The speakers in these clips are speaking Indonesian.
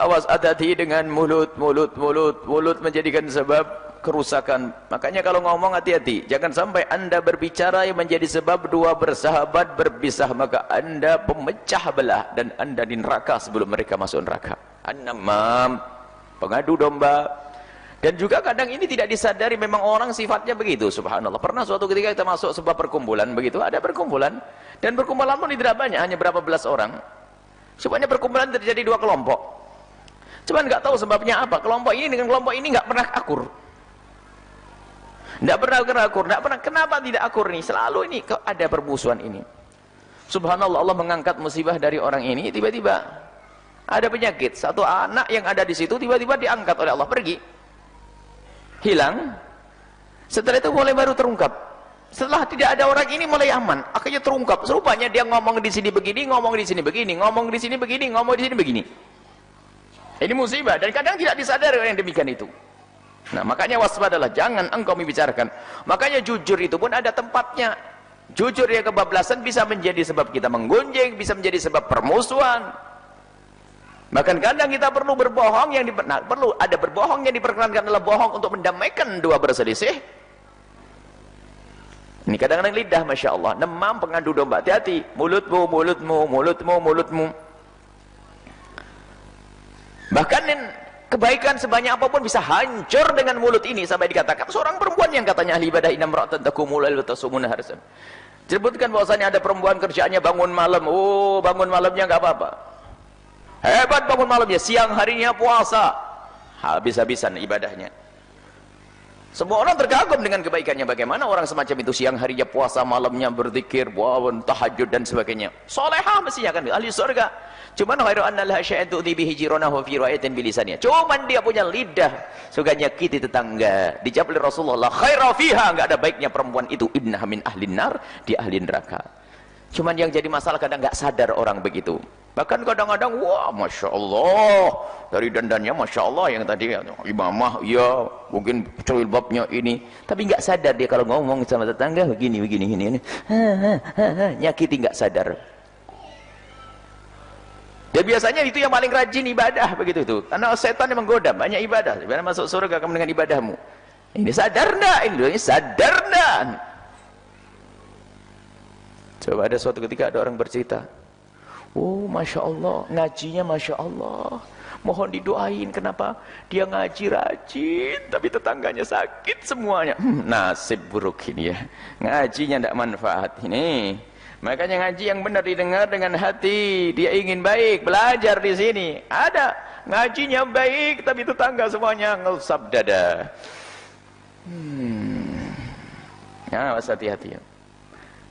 awas hati-hati dengan mulut menjadikan sebab kerusakan. Makanya kalau ngomong hati-hati, jangan sampai anda berbicara yang menjadi sebab dua bersahabat berpisah, maka anda pemecah belah dan anda di neraka sebelum mereka masuk neraka. An-namam, pengadu domba. Dan juga kadang ini tidak disadari, memang orang sifatnya begitu. Subhanallah, pernah suatu ketika kita masuk sebuah perkumpulan begitu, ada perkumpulan, dan perkumpulan pun tidak banyak, hanya berapa belas orang. Semuanya perkumpulan terjadi dua kelompok. Cuman nggak tahu sebabnya apa, kelompok ini dengan kelompok ini nggak pernah akur. Nggak pernah akur, nggak pernah. Kenapa tidak akur nih? Selalu ini ada permusuhan ini. Subhanallah, Allah mengangkat musibah dari orang ini. Tiba-tiba ada penyakit. Satu anak yang ada di situ tiba-tiba diangkat oleh Allah, pergi, hilang. Setelah itu mulai baru terungkap. Setelah tidak ada orang ini mulai aman. Akhirnya terungkap. Serupanya dia ngomong di sini begini, ngomong di sini begini, ngomong di sini begini, ngomong di sini begini. Ini musibah dan kadang tidak disadari oleh yang demikian itu. Nah, makanya waspadalah, jangan engkau membicarakan. Makanya jujur itu pun ada tempatnya. Jujur yang kebablasan bisa menjadi sebab kita menggunjing, bisa menjadi sebab permusuhan. Bahkan kadang kita perlu berbohong, perlu ada berbohong yang diperkenankan adalah bohong untuk mendamaikan dua berselisih. Ini kadang-kadang lidah, masya Allah, nemam, pengadu domba. Hati-hati, mulutmu. Bahkan kebaikan sebanyak apapun bisa hancur dengan mulut ini. Sampai dikatakan seorang perempuan yang katanya ahli ibadah, inam ra'atan takumul lail wa tasumuna harsan. Disebutkan bahwasanya ada perempuan kerjaannya bangun malam. Oh, bangun malamnya enggak apa-apa. Hebat bangun malamnya, siang harinya puasa. Habis-habisan ibadahnya. Semua orang terkagum dengan kebaikannya. Bagaimana orang semacam itu siang harinya puasa, malamnya berzikir, tahajud dan sebagainya. Solehah mestinya kan, ahli surga. Cuman khairu anna laha syai'an tu'dhi bihi jiranahu fi riwayatin bilisannya. Cuman dia punya lidah suka nyakiti tetangga. Dijawab oleh Rasulullah, khairu fiha, enggak ada baiknya perempuan itu, innaha min ahlin nar, di ahli neraka. Cuman yang jadi masalah kadang enggak sadar orang begitu. Bahkan kadang-kadang, wah, masya Allah, dari dandannya masya Allah, yang tadi imamah, ya mungkin jilbabnya ini, tapi enggak sadar dia kalau ngomong sama tetangga begini, nyakiti enggak sadar. Dan biasanya itu yang paling rajin ibadah begitu itu. Karena setan yang menggoda, banyak ibadah. Sebenarnya masuk surga kamu dengan ibadahmu. Ini sadar enggak? Ini sadar enggak? Coba ada suatu ketika ada orang bercerita, oh masya Allah, ngajinya masya Allah, mohon didoain. Kenapa? Dia ngaji rajin, tapi tetangganya sakit semuanya. Nasib buruk ini ya, ngajinya tidak manfaat ini. Makanya ngaji yang benar didengar dengan hati. Dia ingin baik, belajar di sini. Ada ngajinya baik, tapi tetangga semuanya ngusap dada. Nah, hati-hati ya.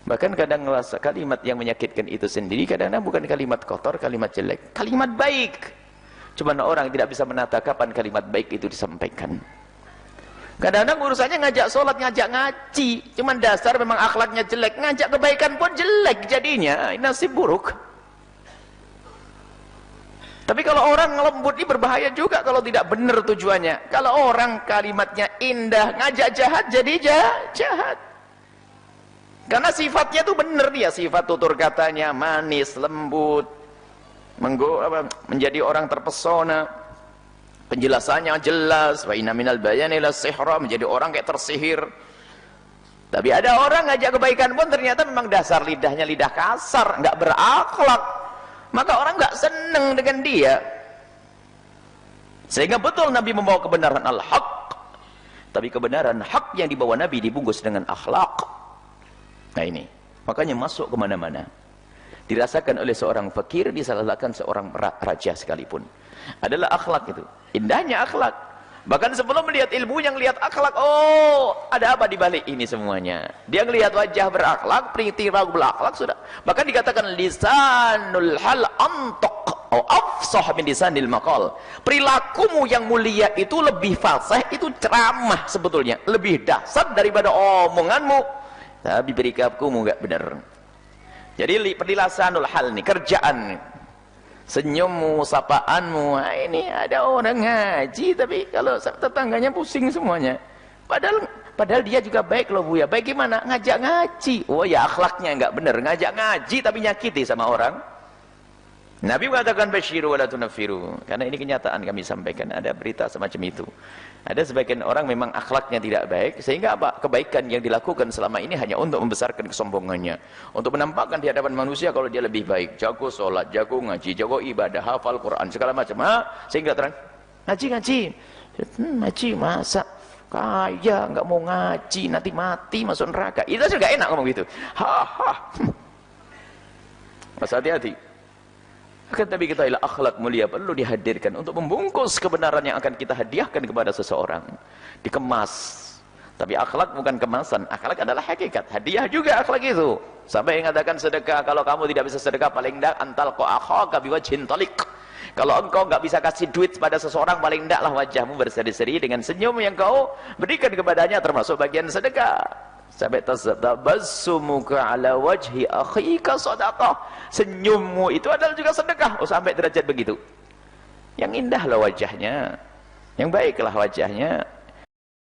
Bahkan kadang ngerasa kalimat yang menyakitkan itu sendiri kadang-kadang bukan kalimat kotor, kalimat jelek, kalimat baik. Cuman orang tidak bisa menata kapan kalimat baik itu disampaikan. Kadang-kadang urusannya ngajak sholat, ngajak ngaji, cuman dasar memang akhlaknya jelek, ngajak kebaikan pun jelek jadinya, nasib buruk. Tapi kalau orang ngelembut ini berbahaya juga kalau tidak benar tujuannya. Kalau orang kalimatnya indah, ngajak jahat jadi jahat. Karena sifatnya itu benar dia, sifat tutur katanya manis, lembut, menjadi orang terpesona, penjelasannya jelas, wa inna minal bayani lasihra, menjadi orang kayak tersihir. Tapi ada orang ngajak kebaikan pun ternyata memang dasar lidahnya lidah kasar, nggak berakhlak, maka orang nggak seneng dengan dia. Sehingga betul Nabi membawa kebenaran al-haq, tapi kebenaran hak yang dibawa Nabi dibungkus dengan akhlak. Nah ini, makanya masuk kemana-mana. Dirasakan oleh seorang fakir, disalahkan seorang raja sekalipun. Adalah akhlak itu. Indahnya akhlak. Bahkan sebelum melihat ilmu yang lihat akhlak, oh ada apa di balik ini semuanya. Dia melihat wajah berakhlak, perilaku berakhlak sudah. Bahkan dikatakan lisanul hal antok atau afsah min lisanil maqal. Perilakumu yang mulia itu lebih fasih, itu ceramah sebetulnya, lebih dahsyat daripada omonganmu. Tapi berikapmu enggak benar. Jadi perlilasanul hal nih, kerjaan, senyummu, sapaanmu. Nah, ini ada orang ngaji tapi kalau tetangganya pusing semuanya. Padahal dia juga baik loh Bu ya. Baik gimana? Ngajak ngaji. Oh ya akhlaknya enggak benar. Ngajak ngaji tapi nyakiti sama orang. Nabi mengatakan basyiru wa la tunaffiru. Karena ini kenyataan kami sampaikan, ada berita semacam itu. Ada sebagian orang memang akhlaknya tidak baik, sehingga apa? Kebaikan yang dilakukan selama ini hanya untuk membesarkan kesombongannya, untuk menampakkan di hadapan manusia kalau dia lebih baik, jago sholat, jago ngaji, jago ibadah, hafal Quran, segala macam. Sehingga terang ngaji, ngaji masa kaya nggak mau ngaji, nanti mati masuk neraka. Itu juga enak ngomong gitu. Mas hati-hati. Akan tapi kita ilah akhlak mulia perlu dihadirkan untuk membungkus kebenaran yang akan kita hadiahkan kepada seseorang. Dikemas. Tapi akhlak bukan kemasan, akhlak adalah hakikat. Hadiah juga akhlak itu. Sampai yang mengatakan sedekah, kalau kamu tidak bisa sedekah paling tidak antal ko akhaka biwajhin talik. Kalau engkau enggak bisa kasih duit pada seseorang, paling tidaklah wajahmu berseri-seri dengan senyum yang kau berikan kepadanya, termasuk bagian sedekah. Sampai tabassumuka ala wajhi akhika sadaqah. Senyummu itu adalah juga sedekah. Sampai derajat begitu. Yang indahlah wajahnya, yang baiklah wajahnya.